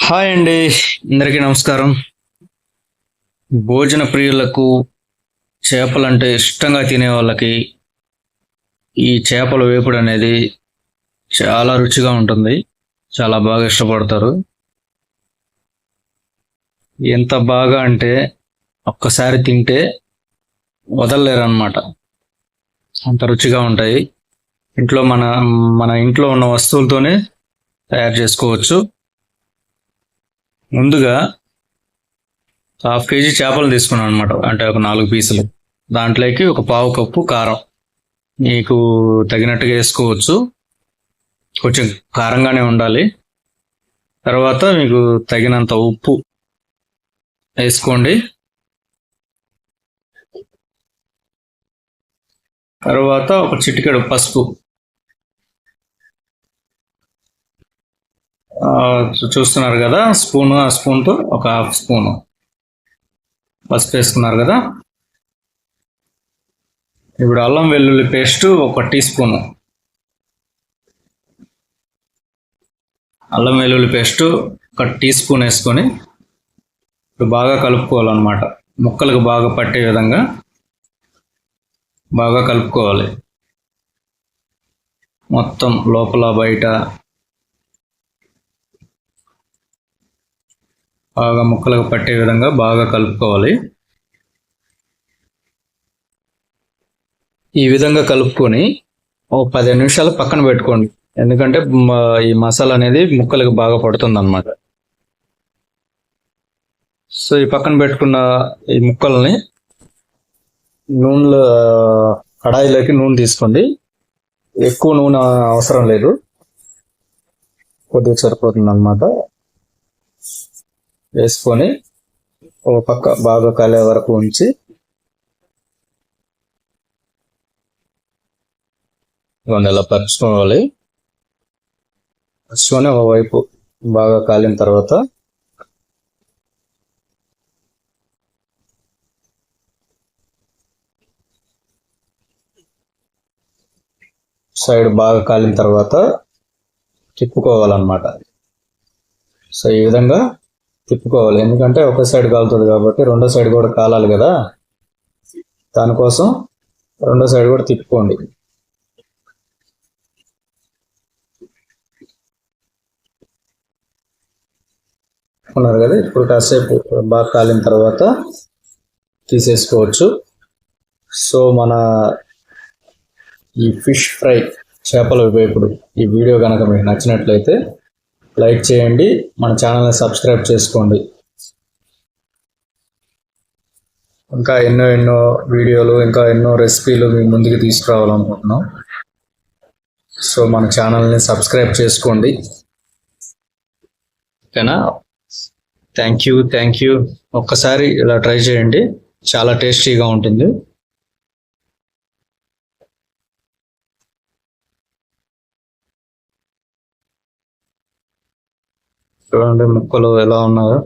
Hi అండి, అందరికీ నమస్కారం. భోజన ప్రియులకు, చేపలంటే ఇష్టంగా తినే వాళ్ళకి ఈ చేపల వేపుడు అనేది చాలా రుచిగా ఉంటుంది. చాలా బాగా ఇష్టపడతారు. ఎంత బాగా అంటే ఒక్కసారి తింటే వదలలేరు అన్నమాట. అంత రుచిగా ఉంటాయి. ఇంట్లో మన మన ఇంట్లో ఉన్న వస్తువులతోనే తయారు చేసుకోవచ్చు. ముందుగా హాఫ్ కేజీ చేపలు తీసుకున్నాను అనమాట. అంటే ఒక 4 పీసులు. దాంట్లోకి ఒక పావు కప్పు కారం మీకు తగినట్టుగా వేసుకోవచ్చు. కొంచెం కారంగానే ఉండాలి. తర్వాత మీకు తగినంత ఉప్పు వేసుకోండి. తర్వాత ఒక చిటికెడు పసుపు, చూస్తున్నారు కదా స్పూను, ఆ స్పూన్తో ఒక హాఫ్ స్పూను పసుపు వేసుకున్నారు కదా. ఇప్పుడు అల్లం వెల్లుల్లి పేస్ట్ ఒక టీ స్పూను, అల్లం వెల్లుల్లి పేస్ట్ ఒక టీ స్పూన్ వేసుకొని ఇప్పుడు బాగా కలుపుకోవాలన్నమాట. ముక్కలకు బాగా పట్టే విధంగా బాగా కలుపుకోవాలి. మొత్తం లోపల బయట బాగా ముక్కలకు పట్టే విధంగా బాగా కలుపుకోవాలి. ఈ విధంగా కలుపుకొని ఓ 15 నిమిషాలు పక్కన పెట్టుకోండి. ఎందుకంటే ఈ మసాలా అనేది ముక్కలకు బాగా పడుతుంది అన్నమాట. సో ఈ పక్కన పెట్టుకున్న ఈ ముక్కల్ని నూనెలో, కడాయిలోకి నూనె తీసుకోండి. ఎక్కువ నూనె అవసరం లేదు, కొద్దిగా సరిపోతుంది అన్నమాట. వేసుకొని ఒక పక్క బాగా కాలే వరకు ఉంచి ఇలా పరుచుకోవాలి. పరుచుకొని ఒకవైపు బాగా కాలిన తర్వాత సైడ్ బాగా కాలిన తర్వాత తిప్పుకోవాలన్నమాట. సో ఈ విధంగా తిప్పుకోవాలి. ఎందుకంటే ఒక సైడ్ కాలుతుంది కాబట్టి రెండో సైడ్ కూడా కాలాలి కదా. దానికోసం రెండో సైడ్ కూడా తిప్పుకోండి. ఉన్నారు కదా. ఇప్పుడు కాసేపు బాగా కాలిన తర్వాత తీసేసుకోవచ్చు. సో మన ఈ ఫిష్ ఫ్రై, చేపల వేపుడు ఈ వీడియో కనుక మీకు నచ్చినట్లయితే లైక్ చేయండి, మన ఛానల్ని సబ్స్క్రైబ్ చేసుకోండి. ఇంకా ఎన్నో వీడియోలు, ఇంకా ఎన్నో రెసిపీలు మీ ముందుకు తీసుకురావాలనుకుంటున్నాం. సో మన ఛానల్ని సబ్స్క్రైబ్ చేసుకోండి, ఓకేనా? Thank you. ఒక్కసారి ఇలా ట్రై చేయండి, చాలా టేస్టీగా ఉంటుంది. చూడండి ముక్కలు ఎలా ఉన్నాయో.